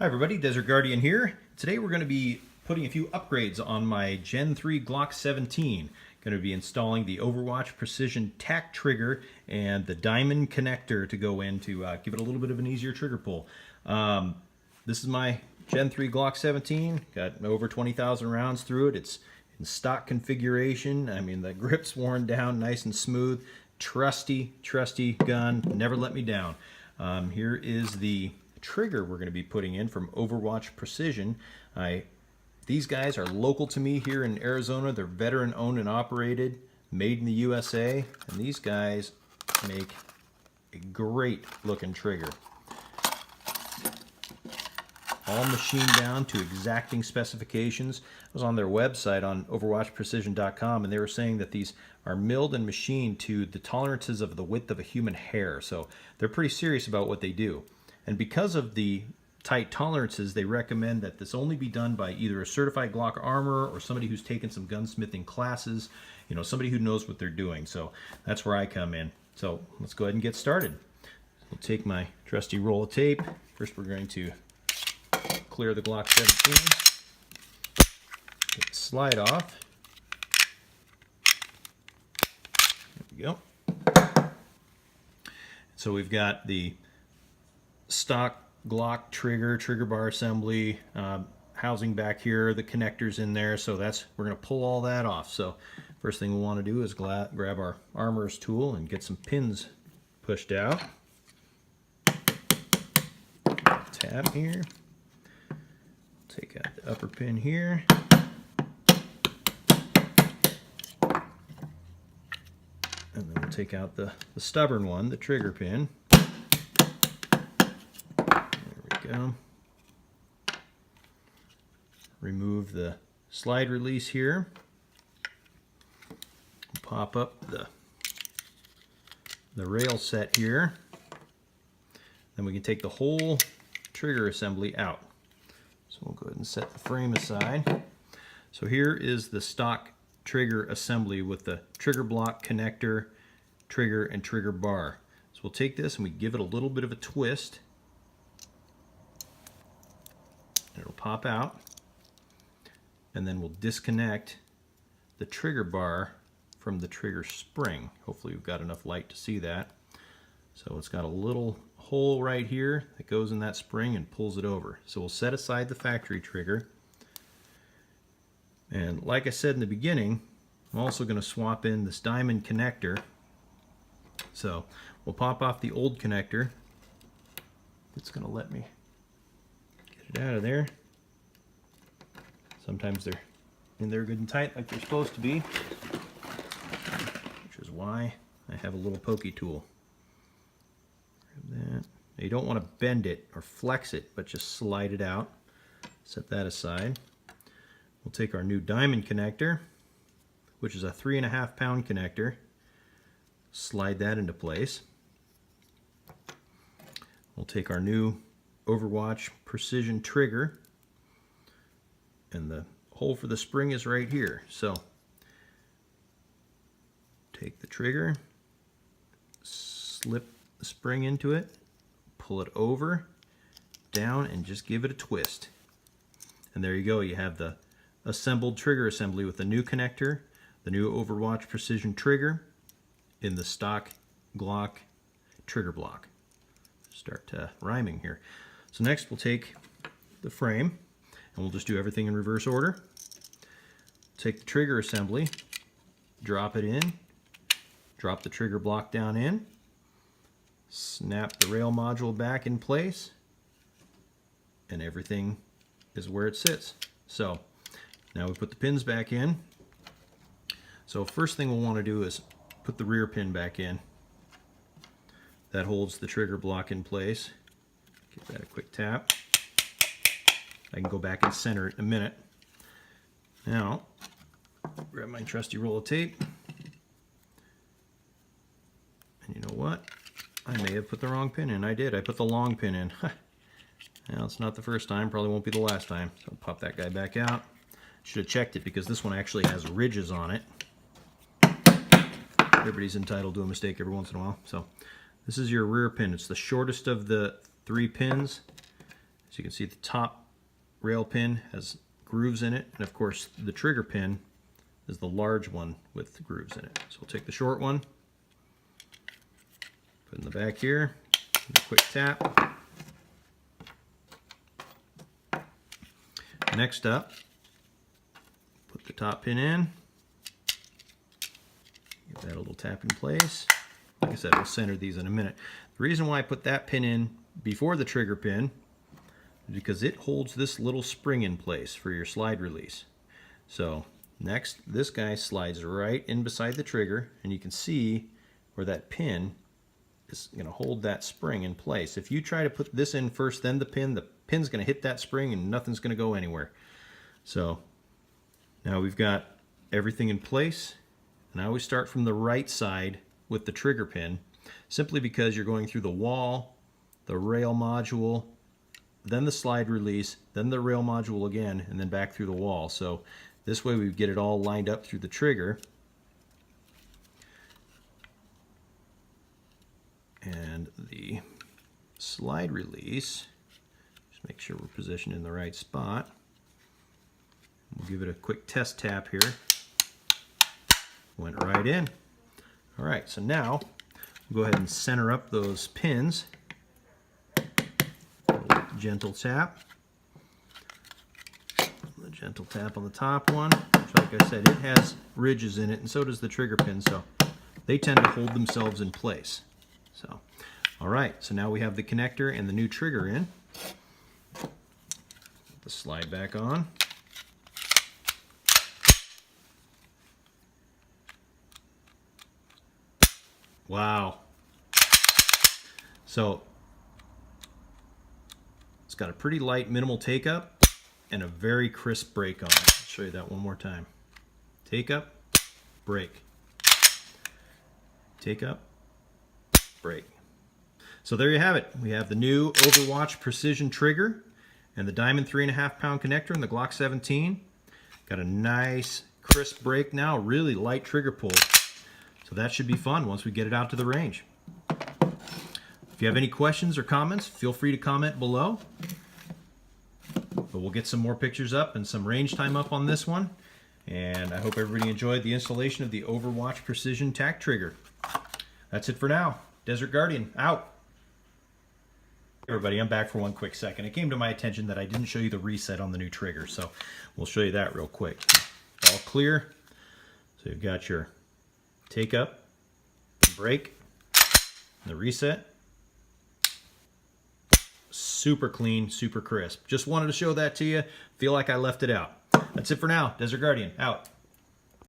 Hi everybody, Desert Guardian here. Today we're going to be putting a few upgrades on my Gen 3 Glock 17. Going to be installing the Overwatch Precision TAC trigger and the diamond connector to go in to give it a little bit of an easier trigger pull. This is my Gen 3 Glock 17. Got over 20,000 rounds through it. It's in stock configuration. I mean, the grip's worn down nice and smooth. Trusty gun. Never let me down. Here is the trigger we're going to be putting in from Overwatch Precision. These guys are local to me here in Arizona. They're veteran owned and operated, made in the USA, and these guys make a great looking trigger. All machined down to exacting specifications. I was on their website on overwatchprecision.com and they were saying that these are milled and machined to the tolerances of the width of a human hair. So they're pretty serious about what they do. And because of the tight tolerances, they recommend that this only be done by either a certified Glock armorer or somebody who's taken some gunsmithing classes, you know, somebody who knows what they're doing. So that's where I come in. So let's go ahead and get started. I'll take my trusty roll of tape. First we're going to clear the Glock 17. Get the slide off. There we go. So we've got the stock Glock trigger bar assembly, housing back here, the connectors in there, so we're going to pull all that off. So first thing we want to do is grab our armorer's tool and get some pins pushed out. Tab here. Take out the upper pin here. And then we'll take out the stubborn one, the trigger pin. Go. Remove the slide release here. Pop up the rail set here. Then we can take the whole trigger assembly out. So we'll go ahead and set the frame aside. So here is the stock trigger assembly with the trigger block, connector, trigger, and trigger bar. So we'll take this and we give it a little bit of a twist. It'll pop out, and then we'll disconnect the trigger bar from the trigger spring. Hopefully you've got enough light to see that. So it's got a little hole right here that goes in that spring and pulls it over. So we'll set aside the factory trigger. And like I said in the beginning, I'm also going to swap in this diamond connector. So we'll pop off the old connector. It's going to let me get it out of there. Sometimes they're in there good and tight like they're supposed to be, which is why I have a little pokey tool. Grab that. Now you don't want to bend it or flex it, but just slide it out. Set that aside. We'll take our new diamond connector, which is a 3.5 pound connector. Slide that into place. We'll take our new Overwatch Precision trigger, and the hole for the spring is right here. So take the trigger, slip the spring into it, pull it over, down, and just give it a twist. And there you go. You have the assembled trigger assembly with the new connector, the new Overwatch Precision trigger in the stock Glock trigger block. Start rhyming here. So next we'll take the frame and we'll just do everything in reverse order. Take the trigger assembly, drop it in, drop the trigger block down in, snap the rail module back in place, and everything is where it sits. So now we put the pins back in. So first thing we'll want to do is put the rear pin back in. That holds the trigger block in place. Give that a quick tap. I can go back and center it in a minute. Now, grab my trusty roll of tape. And you know what? I may have put the wrong pin in. I did. I put the long pin in. Now, it's not the first time. Probably won't be the last time. So I'll pop that guy back out. Should have checked it because this one actually has ridges on it. Everybody's entitled to a mistake every once in a while. So this is your rear pin. It's the shortest of the 3 pins. So you can see the top rail pin has grooves in it, and of course the trigger pin is the large one with the grooves in it. So we'll take the short one, put it in the back here, a quick tap. Next up, put the top pin in, give that a little tap in place. Like I said, we'll center these in a minute. The reason why I put that pin in before the trigger pin is because it holds this little spring in place for your slide release. So next, this guy slides right in beside the trigger, and you can see where that pin is going to hold that spring in place. If you try to put this in first, then the pin's going to hit that spring and nothing's going to go anywhere. So now we've got everything in place, and I always start from the right side with the trigger pin, simply because you're going through the wall, the rail module, then the slide release, then the rail module again, and then back through the wall. So this way we get it all lined up through the trigger. And the slide release, just make sure we're positioned in the right spot. We'll give it a quick test tap here. Went right in. All right, so now we'll go ahead and center up those pins. Gentle tap. A gentle tap on the top one. Which, like I said, it has ridges in it, and so does the trigger pin, so they tend to hold themselves in place. So, all right, so now we have the connector and the new trigger in. Put the slide back on. Wow. So it's got a pretty light minimal take up and a very crisp break on it. I'll show you that one more time. Take up, break. Take up, break. So there you have it. We have the new Overwatch precision trigger and the diamond 3.5 pound connector in the Glock 17. Got a nice crisp break now, really light trigger pull. So that should be fun once we get it out to the range. If you have any questions or comments, feel free to comment below. But we'll get some more pictures up and some range time up on this one. And I hope everybody enjoyed the installation of the Overwatch Precision TAC trigger. That's it for now. Desert Guardian, out. Hey everybody, I'm back for one quick second. It came to my attention that I didn't show you the reset on the new trigger, so we'll show you that real quick. All clear. So you've got your take up, break, the reset. Super clean, super crisp. Just wanted to show that to you. Feel like I left it out. That's it for now. Desert Guardian, out.